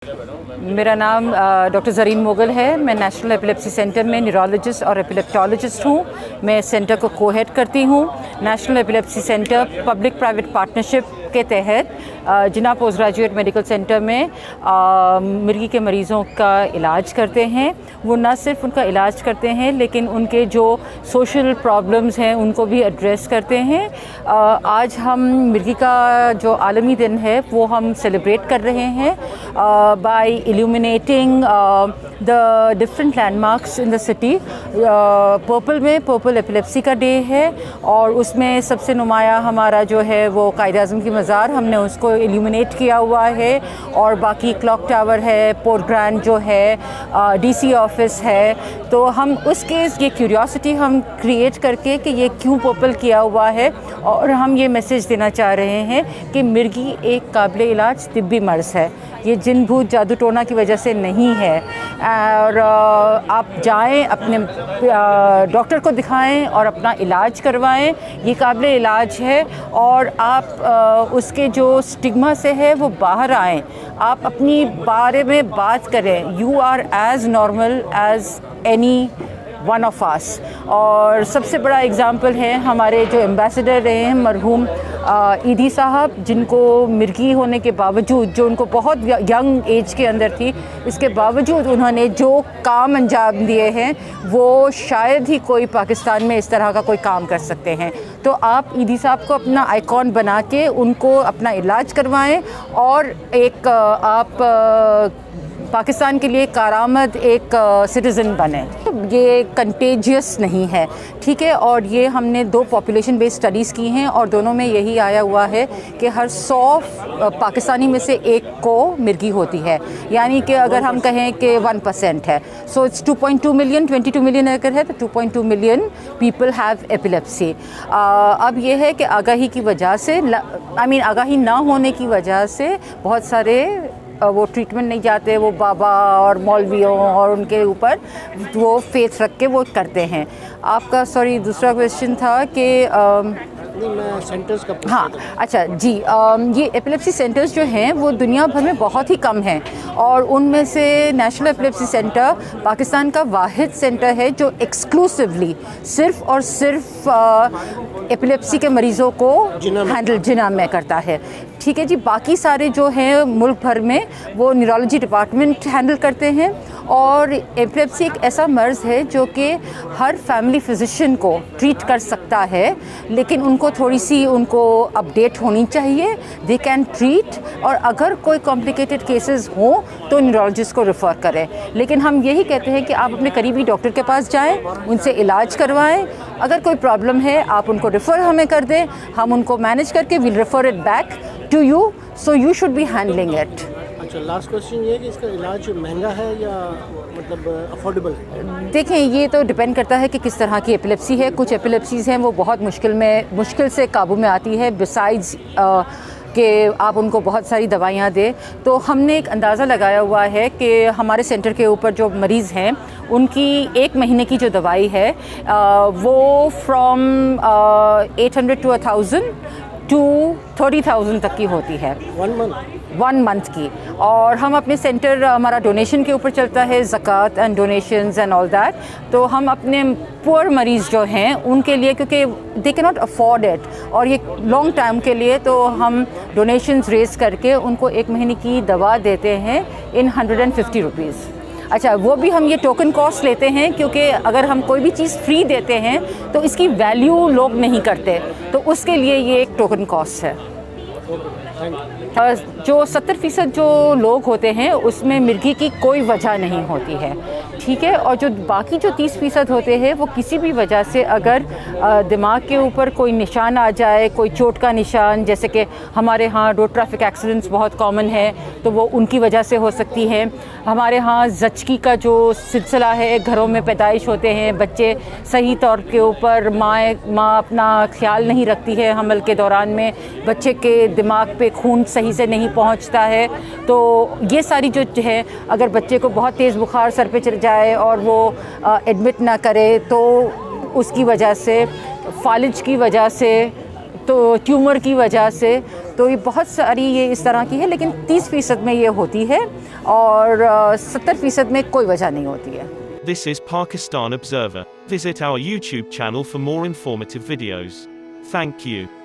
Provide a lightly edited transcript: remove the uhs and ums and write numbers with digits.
मेरा नाम डॉक्टर ज़रीन मुग़ल है। मैं नेशनल एपिलेप्सी सेंटर में न्यूरोलॉजिस्ट और एपिलेप्टोलॉजिस्ट हूँ। मैं सेंटर को को-हेड करती हूँ। National epilepsy centre public private partnership के तहत जिन्ना पोस्ट ग्रेजुएट मेडिकल सेंटर में मिर्गी के मरीज़ों का इलाज करते हैं। वो न सिर्फ उनका इलाज करते हैं लेकिन उनके जो सोशल प्रॉब्लम्स हैं उनको भी एड्रेस करते हैं। आज हम मिर्गी का जो आलमी दिन है वो हम सेलिब्रेट कर रहे हैं by illuminating the different landmarks in the city. Purple में पर्पल एपिलेप्सी का डे है और उसमें सबसे नुमाया हमारा जो है वो कायद-ए-आज़म की मज़ार, हमने उसको इल्यूमिनेट किया हुआ है। और बाकी क्लॉक टावर है, पोर्ट ग्रैंड जो है, डीसी ऑफिस है। तो हम उसके ये क्यूरियोसिटी हम क्रिएट करके कि ये क्यों पर्पल किया हुआ है और हम ये मैसेज देना चाह रहे हैं कि मिर्गी एक काबिल इलाज तिब्बी मर्ज़ है। ये जिन भूत जादू टोना की वजह से नहीं है। और आप जाएं अपने डॉक्टर को दिखाएं और अपना इलाज करवाएं। ये काबिल इलाज है और आप उसके जो स्टिग्मा से है वो बाहर आएं। आप अपनी बारे में बात करें। You are as normal as any one of us. और सबसे बड़ा एग्ज़ाम्पल है हमारे जो एम्बेसडर रहे हैं मरहूम ईदी साहब, जिनको मिर्गी होने के बावजूद, जो उनको बहुत यंग एज के अंदर थी, इसके बावजूद उन्होंने जो काम अंजाम दिए हैं वो शायद ही कोई पाकिस्तान में इस तरह का कोई काम कर सकते हैं। तो आप ईदी साहब को अपना आइकॉन बना के उनको अपना इलाज करवाएं और एक आप पाकिस्तान के लिए कारामद एक सिटीज़न बने। ये कंटेजियस नहीं है, ठीक है। और ये हमने 2 पॉपुलेशन बेस्ड स्टडीज़ की हैं और दोनों में यही आया हुआ है कि हर 100 पाकिस्तानी में से एक को मिर्गी होती है। यानी कि अगर हम कहें कि 1% है, सो इट्स 2.2 मिलियन, 22 मिलियन अगर है तो 2.2 मिलियन पीपल हैव एपिलेप्सी। अब ये है कि आगाही की वजह से, आगाही ना होने की वजह से बहुत सारे वो ट्रीटमेंट नहीं जाते, वो बाबा और मौलवियों और उनके ऊपर वो फेथ रख के वो करते हैं। आपका दूसरा क्वेश्चन था कि सेंटर्स का। हाँ, अच्छा जी। ये एपिलेप्सी सेंटर्स जो हैं वो दुनिया भर में बहुत ही कम हैं और उनमें से नेशनल एपिलेप्सी सेंटर पाकिस्तान का वाहिद सेंटर है जो एक्सक्लूसिवली सिर्फ़ और सिर्फ एपिलेप्सी के मरीज़ों को हैंडल जिन्ना में करता है, ठीक है जी। बाकी सारे जो हैं मुल्क भर में वो न्यूरोलॉजी डिपार्टमेंट हैंडल करते हैं। और एपिलेप्सी एक ऐसा मर्ज़ है जो कि हर फैमिली फिजिशियन को ट्रीट कर सकता है, लेकिन उनको थोड़ी सी उनको अपडेट होनी चाहिए। दे कैन ट्रीट, और अगर कोई कॉम्प्लिकेटेड केसेस हों तो न्यूरोलॉजिस्ट को रेफ़र करें। लेकिन हम यही कहते हैं कि आप अपने करीबी डॉक्टर के पास जाएं, उनसे इलाज करवाएं। अगर कोई प्रॉब्लम है आप उनको रेफ़र हमें कर दें, हम उनको मैनेज करके will refer it back to you, so you should be handling it. अच्छा, लास्ट क्वेश्चन ये है कि इसका इलाज महंगा है या मतलब अफोर्डेबल है? देखें, ये तो डिपेंड करता है कि किस तरह की एपिलेप्सी है। कुछ एपिलेप्सीज़ हैं वो बहुत मुश्किल से काबू में आती है, बिसाइड्स कि आप उनको बहुत सारी दवाइयाँ दें। तो हमने एक अंदाज़ा लगाया हुआ है कि हमारे सेंटर के ऊपर जो मरीज़ हैं उनकी 1 महीने की जो दवाई है वो फ्रॉम 800 to 1000 to 30,000 तक की होती है। 1 मंथ की। और हम अपने सेंटर, हमारा डोनेशन के ऊपर चलता है, ज़कात and donations and all that. तो हम अपने पुअर मरीज़ जो हैं उनके लिए, क्योंकि they can not afford it और ये लॉन्ग टाइम के लिए, तो हम डोनेशंस रेज़ करके उनको 1 महीने की दवा देते हैं इन 150 रुपीज़। अच्छा, वो भी हम ये टोकन कॉस्ट लेते हैं, क्योंकि अगर हम कोई भी चीज़ फ्री देते हैं तो इसकी वैल्यू लोग नहीं करते, तो उसके लिए ये एक टोकन कॉस्ट है। जो 70% जो लोग होते हैं उसमें मिर्गी की कोई वजह नहीं होती है, ठीक है। और जो बाकी जो 30% होते हैं वो किसी भी वजह से, अगर दिमाग के ऊपर कोई निशान आ जाए, कोई चोट का निशान, जैसे कि हमारे यहाँ रोड ट्रैफिक एक्सीडेंट्स बहुत कॉमन है, तो वो उनकी वजह से हो सकती है। हमारे यहाँ ज़चकी का जो सिलसिला है, घरों में पैदाइश होते हैं बच्चे, सही तौर के ऊपर माँ अपना ख्याल नहीं रखती है हमल के दौरान में, बच्चे के दिमाग पे खून सही से नहीं पहुंचता है। तो ये सारी जो है, अगर बच्चे को बहुत तेज़ बुखार सर पे चढ़ जाए और वो एडमिट ना करे, तो उसकी वजह से, फालिज की वजह से, तो ट्यूमर की वजह से, تو یہ بہت ساری یہ اس طرح کی ہے، لیکن 30% میں یہ ہوتی ہے اور 70% میں کوئی وجہ نہیں ہوتی ہے. This is Pakistan Observer. Visit our YouTube channel for more informative videos. Thank you.